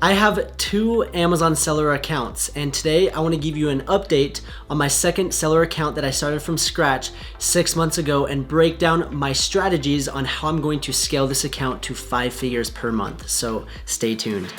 I have 2 Amazon seller accounts, and today I want to give you an update on my second seller account that I started from scratch 6 months ago and break down my strategies on how I'm going to scale this account to 5 figures per month. So stay tuned.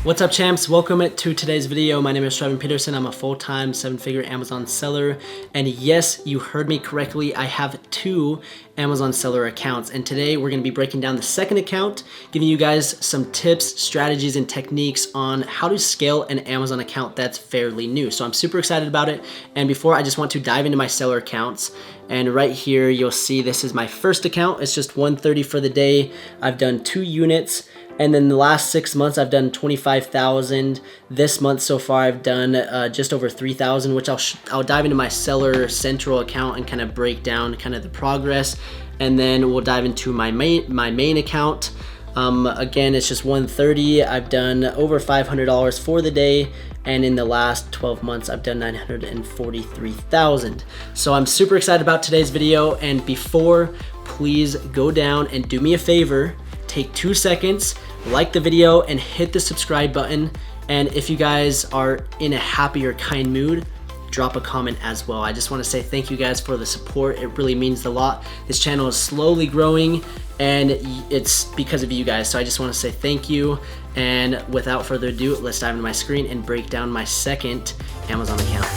What's up, champs? Welcome to today's video. My name is Trademark Peterson. I'm a full-time 7-figure Amazon seller. And yes, you heard me correctly. I have 2 Amazon seller accounts. And today we're going to be breaking down the second account, giving you guys some tips, strategies, and techniques on how to scale an Amazon account that's fairly new. So I'm super excited about it. And before, I just want to dive into my seller accounts. And right here, you'll see this is my first account. It's just 130 for the day. I've done 2 units. And then the last 6 months, I've done 25,000. This month so far, I've done just over 3,000, which I'll dive into my seller central account and kind of break down kind of the progress. And then we'll dive into my main account. Again, it's just 130. I've done over $500 for the day. And in the last 12 months, I've done 943,000. So I'm super excited about today's video. And before, please go down and do me a favor. Take 2 seconds, like the video, and hit the subscribe button. And if you guys are in a happy or kind mood, drop a comment as well. I just want to say thank you guys for the support. It really means a lot. This channel is slowly growing, and it's because of you guys. So I just want to say thank you. And without further ado, let's dive into my screen and break down my second Amazon account.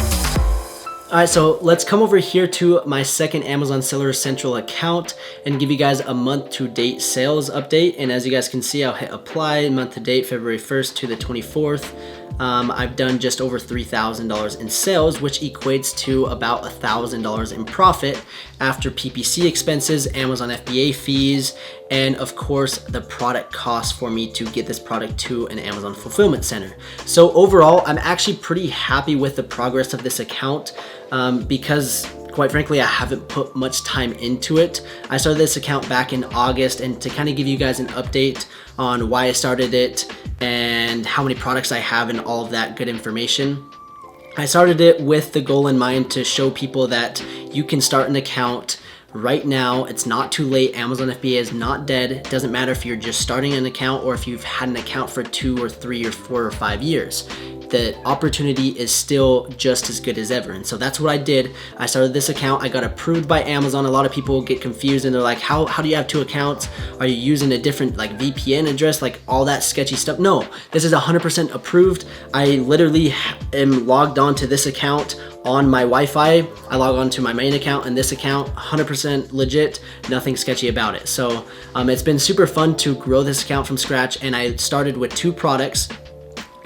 All right, so let's come over here to my second Amazon Seller Central account and give you guys a month-to-date sales update. And as you guys can see, I'll hit apply month-to-date, February 1st to the 24th. I've done just over $3,000 in sales, which equates to about $1,000 in profit after PPC expenses, Amazon FBA fees, and of course the product cost for me to get this product to an Amazon fulfillment center. So overall, I'm actually pretty happy with the progress of this account because quite frankly, I haven't put much time into it. I started this account back in August, and to kind of give you guys an update on why I started it and how many products I have and all of that good information. I started it with the goal in mind to show people that you can start an account right now. It's not too late. Amazon FBA is not dead. It doesn't matter if you're just starting an account or if you've had an account for 2 or 3 or 4 or 5 years. The opportunity is still just as good as ever. And so that's what I did. I started this account. I got approved by Amazon. A lot of people get confused and they're like, how do you have 2 accounts? Are you using a different like VPN address, like all that sketchy stuff? No, this is 100% approved. I literally am logged on to this account on my Wi-Fi. I log on to my main account and this account, 100% legit, nothing sketchy about it. So it's been super fun to grow this account from scratch, and I started with 2 products.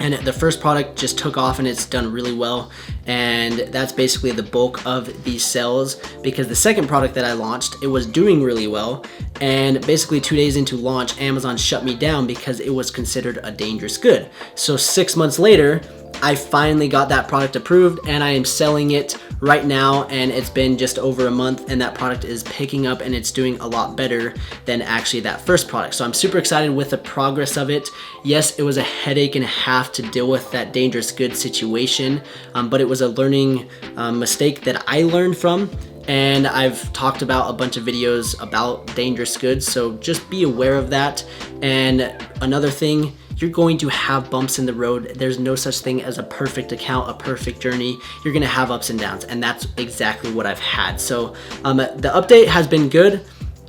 And the first product just took off and it's done really well. And that's basically the bulk of these sales, because the second product that I launched, it was doing really well. And basically 2 days into launch, Amazon shut me down because it was considered a dangerous good. So 6 months later, I finally got that product approved and I am selling it right now, and it's been just over a month and that product is picking up and it's doing a lot better than actually that first product. So I'm super excited with the progress of it. Yes, it was a headache and a half to deal with that dangerous goods situation, but it was a learning mistake that I learned from. And I've talked about a bunch of videos about dangerous goods, so just be aware of that. And another thing, you're going to have bumps in the road. There's no such thing as a perfect account, a perfect journey. You're gonna have ups and downs, and that's exactly what I've had. So the update has been good,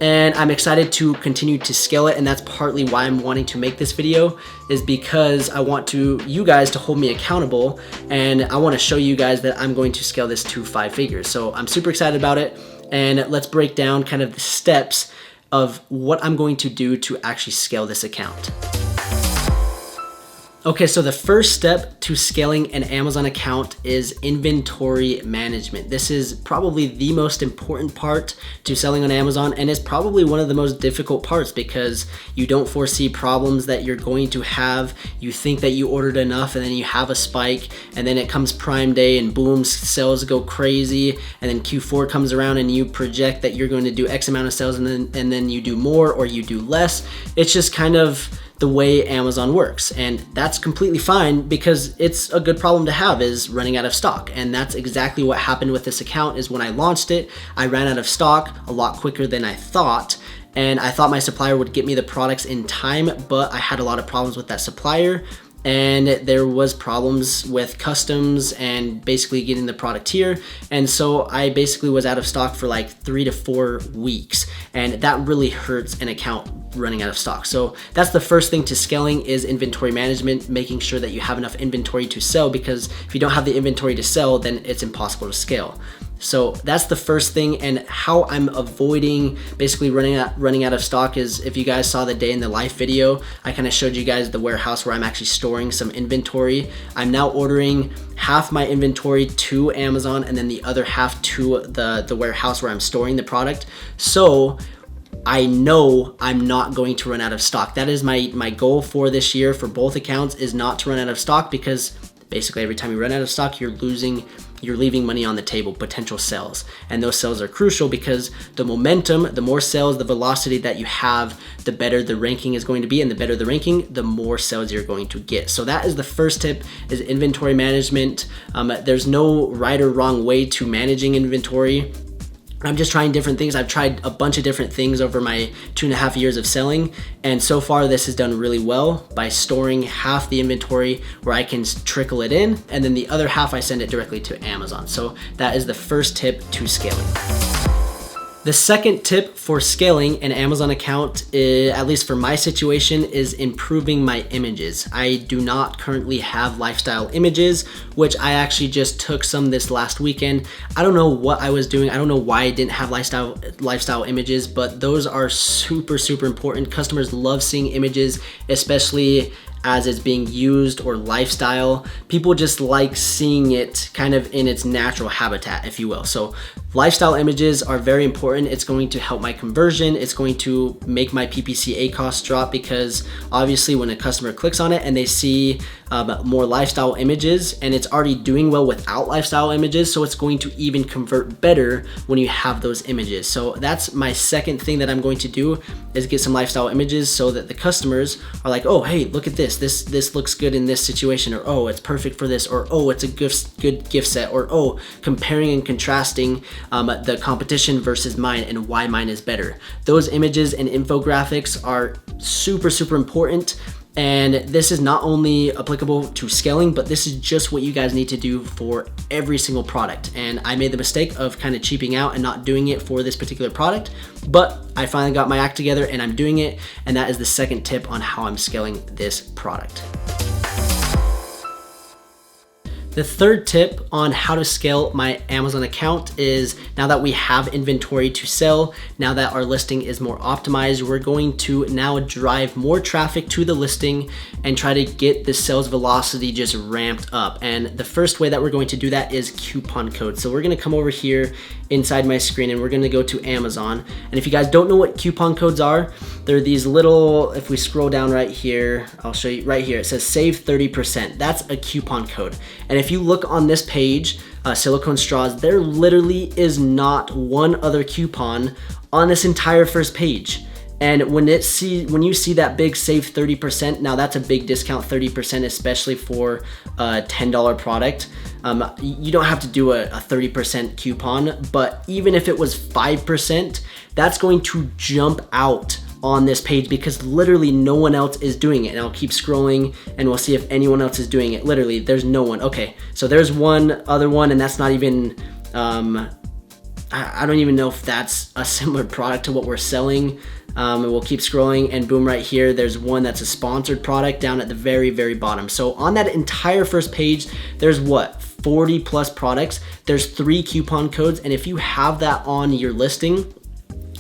and I'm excited to continue to scale it, and that's partly why I'm wanting to make this video, is because I want you guys to hold me accountable, and I wanna show you guys that I'm going to scale this to 5 figures. So I'm super excited about it, and let's break down kind of the steps of what I'm going to do to actually scale this account. Okay, so the first step to scaling an Amazon account is inventory management. This is probably the most important part to selling on Amazon, and it's probably one of the most difficult parts because you don't foresee problems that you're going to have. You think that you ordered enough and then you have a spike, and then it comes Prime Day and boom, sales go crazy, and then Q4 comes around and you project that you're going to do X amount of sales, and then you do more or you do less. It's just kind of the way Amazon works. And that's completely fine because it's a good problem to have, is running out of stock. And that's exactly what happened with this account. Is when I launched it, I ran out of stock a lot quicker than I thought. And I thought my supplier would get me the products in time, but I had a lot of problems with that supplier. And there was problems with customs and basically getting the product here. And so I basically was out of stock for like 3 to 4 weeks. And that really hurts an account running out of stock. So that's the first thing to scaling, is inventory management, making sure that you have enough inventory to sell, because if you don't have the inventory to sell, then it's impossible to scale. So that's the first thing. And how I'm avoiding basically running out of stock is, if you guys saw the day in the life video, I kind of showed you guys the warehouse where I'm actually storing some inventory. I'm now ordering half my inventory to Amazon and then the other half to the warehouse where I'm storing the product. So I know I'm not going to run out of stock. That is my goal for this year for both accounts, is not to run out of stock, because basically every time you run out of stock, you're leaving money on the table, potential sales. And those sales are crucial, because the momentum, the more sales, the velocity that you have, the better the ranking is going to be. And the better the ranking, the more sales you're going to get. So that is the first tip, is inventory management. There's no right or wrong way to managing inventory. I'm just trying different things. I've tried a bunch of different things over my 2.5 years of selling. And so far this has done really well by storing half the inventory where I can trickle it in. And then the other half I send it directly to Amazon. So that is the first tip to scaling. The second tip for scaling an Amazon account, at least for my situation, is improving my images. I do not currently have lifestyle images, which I actually just took some this last weekend. I don't know what I was doing. I don't know why I didn't have lifestyle images, but those are super, super important. Customers love seeing images, especially as it's being used, or lifestyle. People just like seeing it kind of in its natural habitat, if you will. So lifestyle images are very important. It's going to help my conversion. It's going to make my PPCA costs drop, because obviously when a customer clicks on it and they see more lifestyle images, and it's already doing well without lifestyle images, so it's going to even convert better when you have those images. So that's my second thing that I'm going to do, is get some lifestyle images, so that the customers are like, oh, hey, look at this. This looks good in this situation, or oh, it's perfect for this, or oh, it's a good gift set, or oh, comparing and contrasting the competition versus mine and why mine is better. Those images and infographics are super, super important. And this is not only applicable to scaling, but this is just what you guys need to do for every single product. And I made the mistake of kind of cheaping out and not doing it for this particular product, but I finally got my act together and I'm doing it. And that is the second tip on how I'm scaling this product. The third tip on how to scale my Amazon account is, now that we have inventory to sell, now that our listing is more optimized, we're going to now drive more traffic to the listing and try to get the sales velocity just ramped up. And the first way that we're going to do that is coupon code. So we're going to come over here inside my screen and we're going to go to Amazon. And if you guys don't know what coupon codes are, they're these little, if we scroll down right here, I'll show you right here. It says save 30%. That's a coupon code. And if you look on this page, silicone straws, there literally is not one other coupon on this entire first page. And when you see that big save 30%, now that's a big discount, 30%, especially for a $10 product. You don't have to do a 30% coupon, but even if it was 5%, that's going to jump out on this page because literally no one else is doing it. And I'll keep scrolling and we'll see if anyone else is doing it. Literally, there's no one. Okay, so there's one other one, and that's not even, I don't even know if that's a similar product to what we're selling. And we'll keep scrolling, and boom, right here, there's one that's a sponsored product down at the very, very bottom. So on that entire first page, there's what, 40 plus products. There's 3 coupon codes. And if you have that on your listing,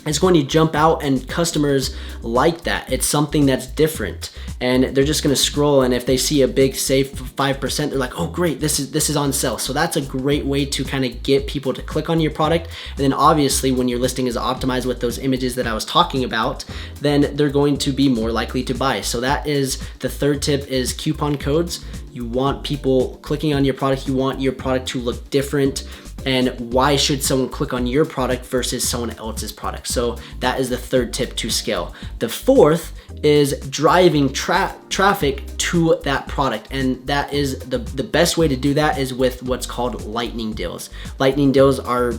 it's going to jump out, and customers like that. It's something that's different, and they're just going to scroll, and if they see a big save 5%, they're like, oh great, this is on sale. So that's a great way to kind of get people to click on your product. And then obviously when your listing is optimized with those images that I was talking about, then they're going to be more likely to buy. So that is the third tip, is coupon codes. You want people clicking on your product. You want your product to look different. and why should someone click on your product versus someone else's product. So that is the third tip to scale. The fourth is driving traffic to that product, and that is the best way to do that is with what's called lightning deals. Lightning deals are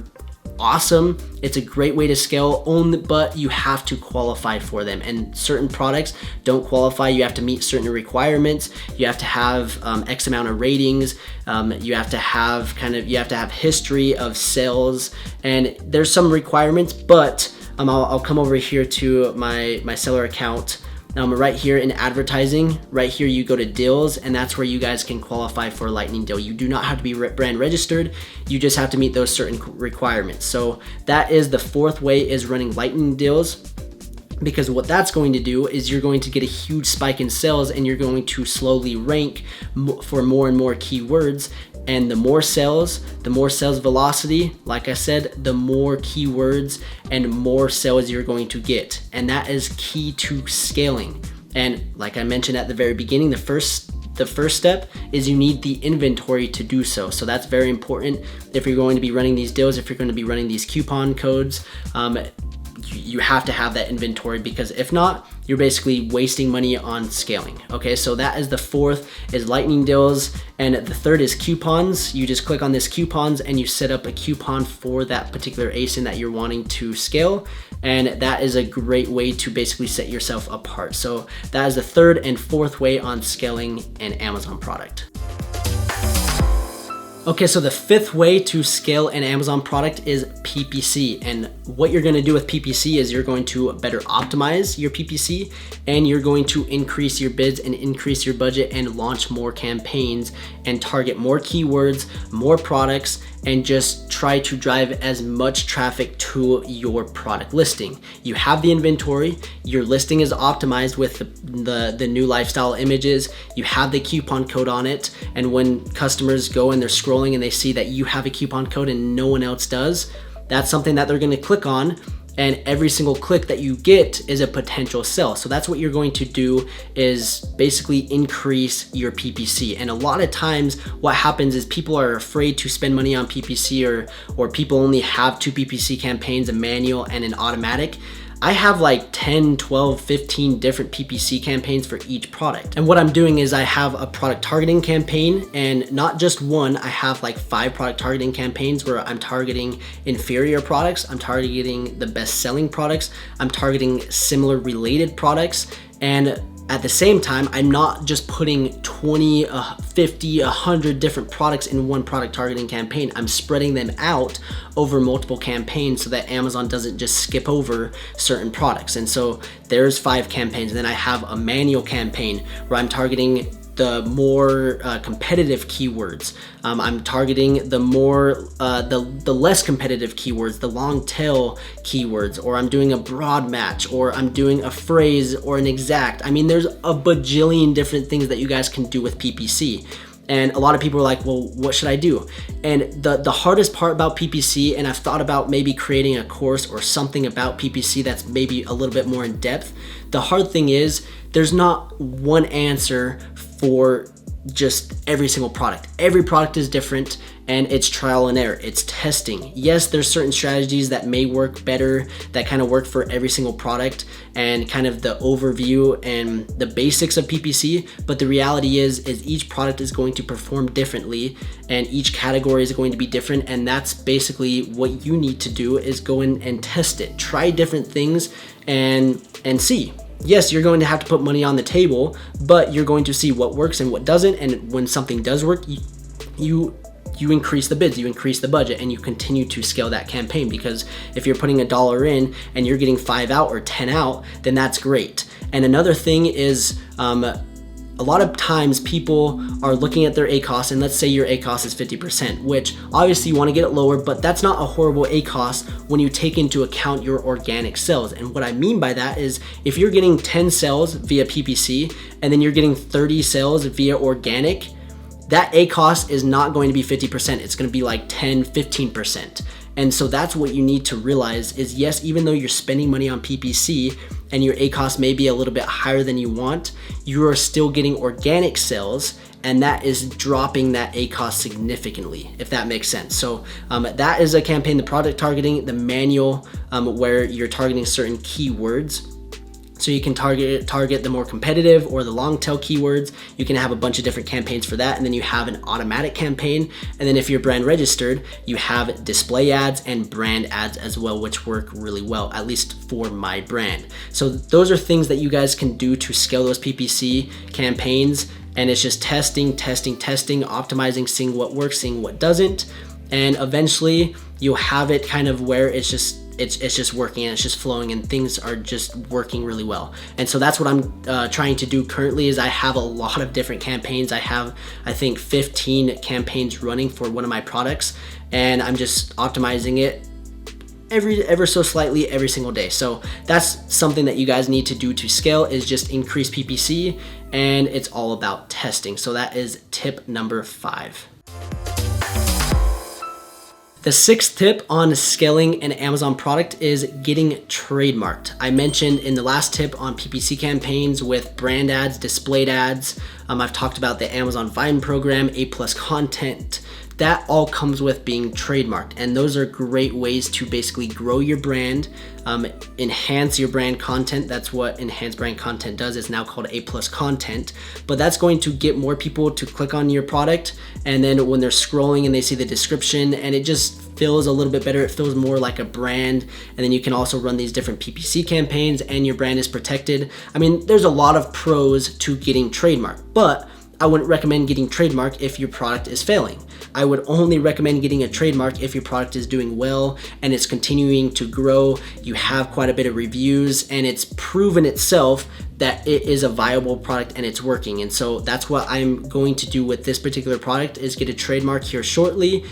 awesome. It's a great way to scale, but you have to qualify for them, and certain products don't qualify. You have to meet certain requirements. You have to have X amount of ratings. You have to have history of sales, and there's some requirements, but I'll come over here to my seller account. Right here in advertising, right here you go to deals, and that's where you guys can qualify for a lightning deal. You do not have to be brand registered. You just have to meet those certain requirements. So that is the fourth way, is running lightning deals, because what that's going to do is you're going to get a huge spike in sales, and you're going to slowly rank for more and more keywords. And the more sales velocity, like I said, the more keywords and more sales you're going to get. And that is key to scaling. And like I mentioned at the very beginning, the first step is you need the inventory to do so. So that's very important. If you're going to be running these deals, if you're going to be running these coupon codes, you have to have that inventory, because if not, you're basically wasting money on scaling. Okay, so that is the fourth, is lightning deals, and the third is coupons. You just click on this coupons and you set up a coupon for that particular ASIN that you're wanting to scale, and that is a great way to basically set yourself apart. So that is the third and fourth way on scaling an Amazon product. Okay, so the fifth way to scale an Amazon product is PPC. And what you're gonna do with PPC is you're going to better optimize your PPC, and you're going to increase your bids and increase your budget and launch more campaigns and target more keywords, more products, and just try to drive as much traffic to your product listing. You have the inventory, your listing is optimized with the new lifestyle images, you have the coupon code on it, and when customers go and they're scrolling and they see that you have a coupon code and no one else does, that's something that they're gonna click on, and every single click that you get is a potential sell. So that's what you're going to do, is basically increase your PPC. And a lot of times what happens is people are afraid to spend money on PPC, or people only have 2 PPC campaigns, a manual and an automatic. I have like 10, 12, 15 different PPC campaigns for each product. And what I'm doing is I have a product targeting campaign, and not just one, I have like 5 product targeting campaigns where I'm targeting inferior products, I'm targeting the best selling products, I'm targeting similar related products, and at the same time, I'm not just putting 20, 50, 100 different products in one product targeting campaign. I'm spreading them out over multiple campaigns so that Amazon doesn't just skip over certain products. And so there's 5 campaigns. And then I have a manual campaign where I'm targeting the more competitive keywords. I'm targeting the less competitive keywords, the long tail keywords, or I'm doing a broad match, or I'm doing a phrase or an exact. I mean, there's a bajillion different things that you guys can do with PPC. And a lot of people are like, well, what should I do? And the hardest part about PPC, and I've thought about maybe creating a course or something about PPC that's maybe a little bit more in depth. The hard thing is there's not one answer for just every single product. Every product is different, and it's trial and error. It's testing. Yes, there's certain strategies that may work better, that kind of work for every single product, and kind of the overview and the basics of PPC. But the reality is each product is going to perform differently, and each category is going to be different. And that's basically what you need to do, is go in and test it. Try different things and see. Yes, you're going to have to put money on the table, but you're going to see what works and what doesn't. And when something does work, you increase the bids, you increase the budget, and you continue to scale that campaign. Because if you're putting $1 in and you're getting 5 out or 10 out, then that's great. And another thing is, a lot of times people are looking at their ACoS, and let's say your ACoS is 50%, which obviously you want to get it lower, but that's not a horrible ACoS when you take into account your organic sales. And what I mean by that is, if you're getting 10 sales via PPC and then you're getting 30 sales via organic, that ACoS is not going to be 50%. It's going to be like 10, 15%. And so that's what you need to realize is, yes, even though you're spending money on PPC and your ACoS may be a little bit higher than you want, you are still getting organic sales, and that is dropping that ACoS significantly, if that makes sense. So that is a campaign, the product targeting, the manual, where you're targeting certain keywords. So you can target the more competitive or the long tail keywords. You can have a bunch of different campaigns for that. And then you have an automatic campaign. And then if you're brand registered, you have display ads and brand ads as well, which work really well, at least for my brand. So those are things that you guys can do to scale those PPC campaigns. And it's just testing, optimizing, seeing what works, seeing what doesn't. And eventually you'll have it kind of where it's just working and it's just flowing and things are just working really well. And so that's what I'm trying to do currently. Is I have a lot of different campaigns. I have, I think, 15 campaigns running for one of my products, and I'm just optimizing it ever so slightly every single day. So that's something that you guys need to do to scale, is just increase PPC, and it's all about testing. So that is tip number 5. The 6th tip on scaling an Amazon product is getting trademarked. I mentioned in the last tip on PPC campaigns with brand ads, displayed ads. I've talked about the Amazon Vine program, A+ content. That all comes with being trademarked, and those are great ways to basically grow your brand, enhance your brand content. That's what enhanced brand content does. It's now called A+ content, but that's going to get more people to click on your product, and then when they're scrolling and they see the description, and it just feels a little bit better. It feels more like a brand, and then you can also run these different PPC campaigns and your brand is protected. I mean, there's a lot of pros to getting trademarked, but I wouldn't recommend getting trademark if your product is failing. I would only recommend getting a trademark if your product is doing well and it's continuing to grow. You have quite a bit of reviews and it's proven itself that it is a viable product and it's working. And so that's what I'm going to do with this particular product, is get a trademark here shortly,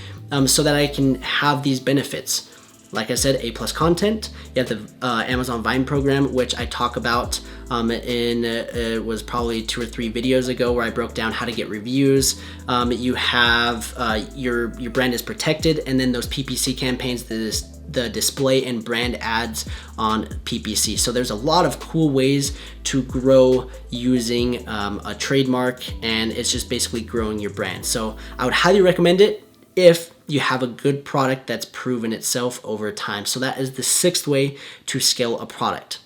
so that I can have these benefits. Like I said, A+ content. You have the Amazon Vine program, which I talk about it was probably 2 or 3 videos ago, where I broke down how to get reviews. You have your brand is protected, and then those PPC campaigns, the display and brand ads on PPC. So there's a lot of cool ways to grow using a trademark, and it's just basically growing your brand. So I would highly recommend it if you have a good product that's proven itself over time. So that is the 6th way to scale a product.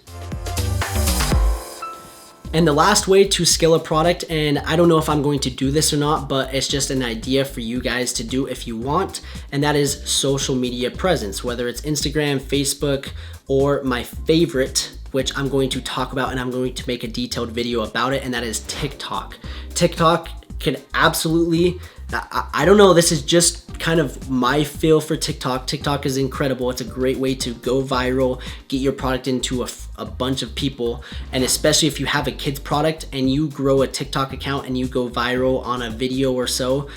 And the last way to scale a product, and I don't know if I'm going to do this or not, but it's just an idea for you guys to do if you want, and that is social media presence, whether it's Instagram, Facebook, or my favorite, which I'm going to talk about and I'm going to make a detailed video about it, and that is TikTok. TikTok can absolutely, I don't know, this is just kind of my feel for TikTok. TikTok is incredible. It's a great way to go viral, get your product into a bunch of people, and especially if you have a kids product and you grow a TikTok account and you go viral on a video or so,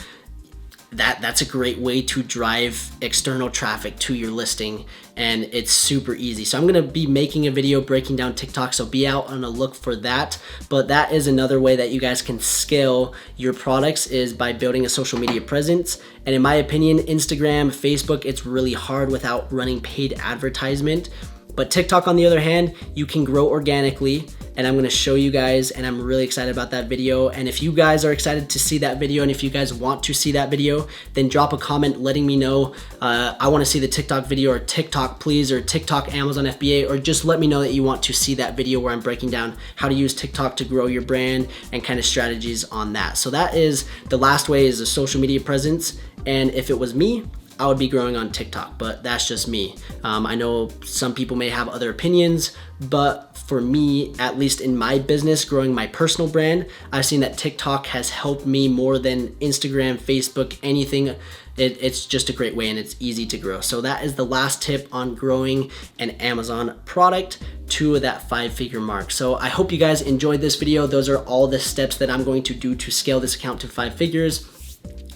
that's a great way to drive external traffic to your listing, and it's super easy. So I'm gonna be making a video breaking down TikTok, so be out on a look for that. But that is another way that you guys can scale your products, is by building a social media presence. And in my opinion, Instagram, Facebook, it's really hard without running paid advertisement. But TikTok, on the other hand, you can grow organically, and I'm gonna show you guys, and I'm really excited about that video. And if you guys are excited to see that video, and if you guys want to see that video, then drop a comment letting me know, I wanna see the TikTok video, or TikTok please, or TikTok Amazon FBA, or just let me know that you want to see that video where I'm breaking down how to use TikTok to grow your brand and kind of strategies on that. So that is the last way, is a social media presence. And if it was me, I would be growing on TikTok, but that's just me. I know some people may have other opinions, but for me, at least in my business, growing my personal brand, I've seen that TikTok has helped me more than Instagram, Facebook, anything. It's just a great way, and it's easy to grow. So that is the last tip on growing an Amazon product to that 5-figure mark. So I hope you guys enjoyed this video. Those are all the steps that I'm going to do to scale this account to 5 figures.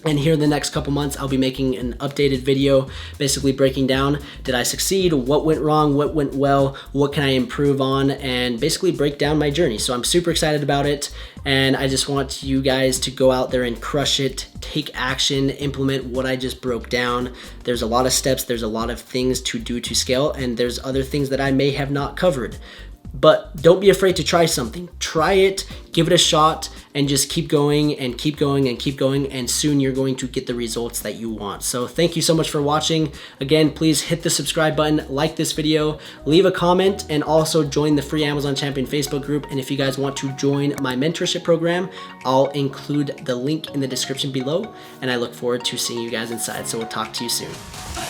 And here in the next couple months, I'll be making an updated video, basically breaking down, did I succeed, what went wrong, what went well, what can I improve on, and basically break down my journey. So I'm super excited about it, and I just want you guys to go out there and crush it, take action, implement what I just broke down. There's a lot of steps, there's a lot of things to do to scale, and there's other things that I may have not covered. But don't be afraid to try something. Try it, give it a shot, and just keep going and keep going and keep going, and soon you're going to get the results that you want. So thank you so much for watching. Again, please hit the subscribe button, like this video, leave a comment, and also join the free Amazon Champion Facebook group. And if you guys want to join my mentorship program, I'll include the link in the description below, and I look forward to seeing you guys inside. So we'll talk to you soon.